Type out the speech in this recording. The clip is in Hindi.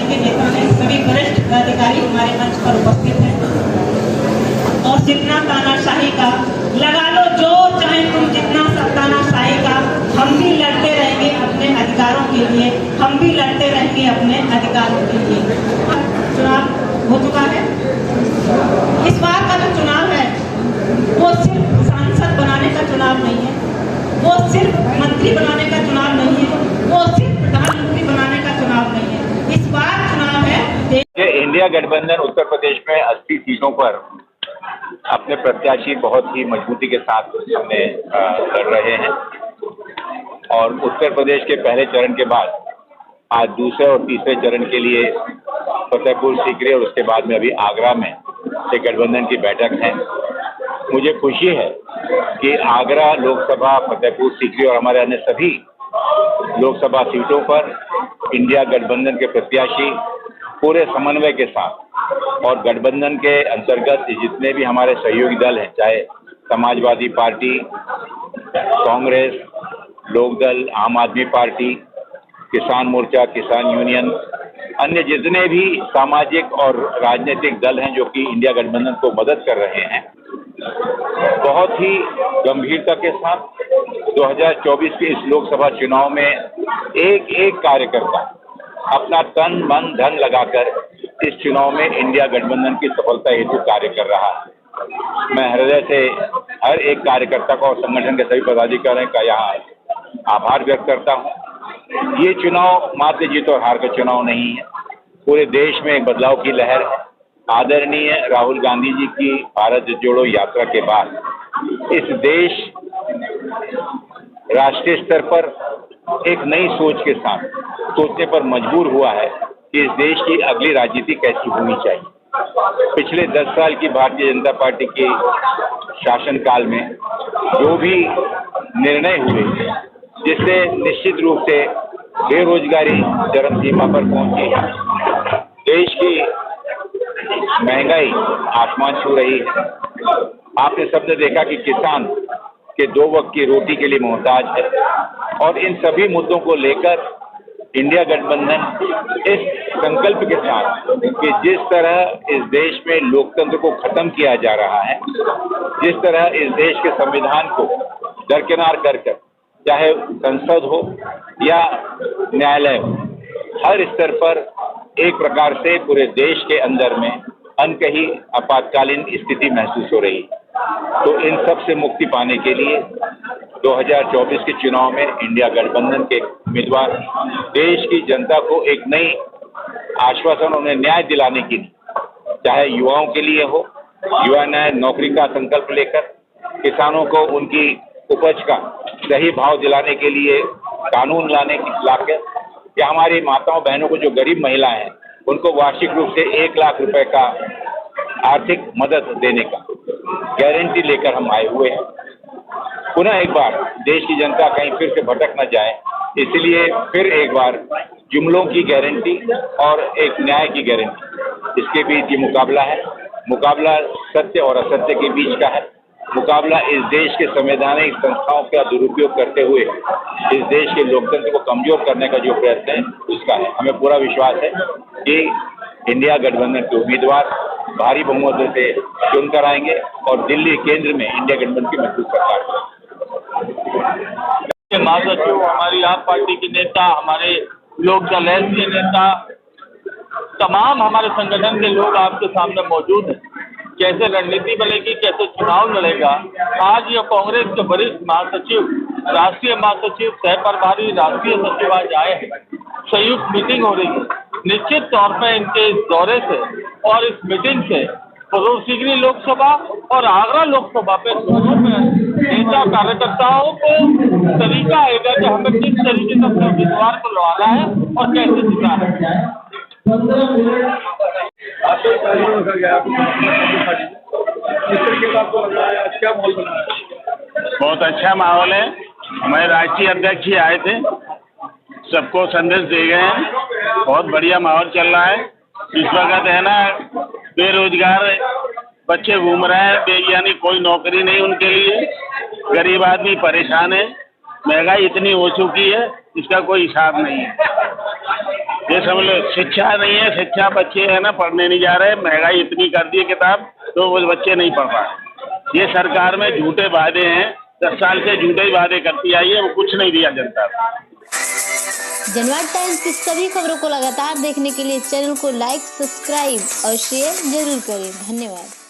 पार्टी के नेता ने सभी वरिष्ठ अधिकारी हमारे मंच पर उपस्थित हैं। और जितना तानाशाही का लगा लो जो चाहे तुम, जितना तानाशाही का, हम भी लड़ते रहेंगे अपने अधिकारों के लिए, हम भी लड़ते रहेंगे अपने अधिकारों के लिए। चुनाव हो चुका है। इस बार का जो चुनाव है वो सिर्फ सांसद बनाने का चुनाव नहीं है, वो सिर्फ मंत्री बनाने का चुनाव नहीं है, वो सिर्फ प्रधानमंत्री बनाने का चुनाव नहीं है। इस बार चुनाव है इंडिया गठबंधन उत्तर प्रदेश में 80 सीटों पर अपने प्रत्याशी बहुत ही मजबूती के साथ हमने लड़ रहे हैं और उत्तर प्रदेश के पहले चरण के बाद आज दूसरे और तीसरे चरण के लिए फतेहपुर सीकरी और उसके बाद में अभी आगरा में एक गठबंधन की बैठक है। मुझे खुशी है कि आगरा लोकसभा, फतेहपुर सीकरी और हमारे अन्य सभी लोकसभा सीटों पर इंडिया गठबंधन के प्रत्याशी पूरे समन्वय के साथ और गठबंधन के अंतर्गत जितने भी हमारे सहयोगी दल हैं, चाहे समाजवादी पार्टी, कांग्रेस, लोकदल, आम आदमी पार्टी, किसान मोर्चा, किसान यूनियन, अन्य जितने भी सामाजिक और राजनीतिक दल हैं जो कि इंडिया गठबंधन को मदद कर रहे हैं, बहुत ही गंभीरता के साथ 2024 के इस लोकसभा चुनाव में एक एक कार्यकर्ता अपना तन मन धन लगाकर इस चुनाव में इंडिया गठबंधन की सफलता हेतु कार्य कर रहा है। मैं हृदय से हर एक कार्यकर्ता का और संगठन के सभी पदाधिकारियों का यहाँ आभार व्यक्त करता हूँ। ये चुनाव मात्र जीत और हार का चुनाव नहीं है, पूरे देश में एक बदलाव की लहर है। आदरणीय राहुल गांधी जी की भारत जोड़ो यात्रा के बाद इस देश राष्ट्रीय स्तर पर एक नई सोच के साथ सोचने पर मजबूर हुआ है कि इस देश की अगली राजनीति कैसी होनी चाहिए। पिछले 10 साल की भारतीय जनता पार्टी के शासनकाल में जो भी निर्णय हुए, जिससे निश्चित रूप से बेरोजगारी चरम सीमा पर पहुंची, देश की महंगाई आसमान छू रही है। आपने सबने देखा कि किसान के 2 वक्त की रोटी के लिए मोहताज है और इन सभी मुद्दों को लेकर इंडिया गठबंधन इस संकल्प के साथ कि जिस तरह इस देश में लोकतंत्र को खत्म किया जा रहा है, जिस तरह इस देश के संविधान को दरकिनार कर चाहे संसद हो या न्यायालय हो, हर स्तर पर एक प्रकार से पूरे देश के अंदर में अनकही आपातकालीन स्थिति महसूस हो रही है। तो इन सब से मुक्ति पाने के लिए 2024 के चुनाव में इंडिया गठबंधन के उम्मीदवार देश की जनता को एक नई आश्वासन, उन्हें न्याय दिलाने के लिए, चाहे युवाओं के लिए हो, युवा न्याय नौकरी का संकल्प लेकर, किसानों को उनकी उपज का सही भाव दिलाने के लिए कानून लाकर, या हमारी माताओं बहनों को जो गरीब महिलाएं हैं उनको वार्षिक रूप से 1 लाख रुपए का आर्थिक मदद देने का गारंटी लेकर हम आए हुए हैं। पुनः एक बार देश की जनता कहीं फिर से भटक न जाए, इसलिए फिर एक बार जुमलों की गारंटी और एक न्याय की गारंटी, इसके बीच ये मुकाबला है। मुकाबला सत्य और असत्य के बीच का है। मुकाबला इस देश के संवैधानिक संस्थाओं का दुरुपयोग करते हुए इस देश के लोकतंत्र को कमजोर करने का जो प्रयत्न है उसका है। हमें पूरा विश्वास है कि इंडिया गठबंधन के उम्मीदवार भारी बहुमत से चुनकर आएंगे और दिल्ली केंद्र में इंडिया गठबंधन की मजबूत सरकार है। महासचिव, हमारी आप पार्टी के नेता, हमारे लोकदल के नेता, तमाम हमारे संगठन के लोग आपके सामने मौजूद हैं। कैसे रणनीति बनेगी, कैसे चुनाव लड़ेगा, आज ये कांग्रेस के वरिष्ठ महासचिव, राष्ट्रीय महासचिव, सह प्रभारी, राष्ट्रीय सचिव आज आए हैं। संयुक्त मीटिंग हो रही है। निश्चित तौर पर इनके इस दौरे से और इस मीटिंग से फतेहपुर सीकरी लोकसभा और आगरा लोकसभा पे दोनों में नेता कार्यकर्ताओं को तरीका आएगा कि हमें किस तरीके से अपने उम्मीदवार को लड़ाना है और कैसे जिताना है। बहुत अच्छा माहौल है। हमारे राष्ट्रीय अध्यक्ष ही आए थे, सबको संदेश दे गए हैं। बहुत बढ़िया माहौल चल रहा है। इस वक्त है ना, बेरोजगार बच्चे घूम रहे हैं, यानी कोई नौकरी नहीं उनके लिए, गरीब आदमी परेशान है। महंगाई इतनी हो चुकी है, इसका कोई हिसाब नहीं है। ये समझ लो, शिक्षा नहीं है, शिक्षा बच्चे है ना पढ़ने नहीं जा रहे, महंगाई इतनी कर दी है किताब, तो वो बच्चे नहीं पढ़ पाए। ये सरकार में झूठे वादे हैं, 10 साल से झूठे ही वादे करती आई है, वो कुछ नहीं दिया जनता को। जनवाद टाइम्स की सभी खबरों को लगातार देखने के लिए चैनल को लाइक, सब्सक्राइब और शेयर जरूर करें। धन्यवाद।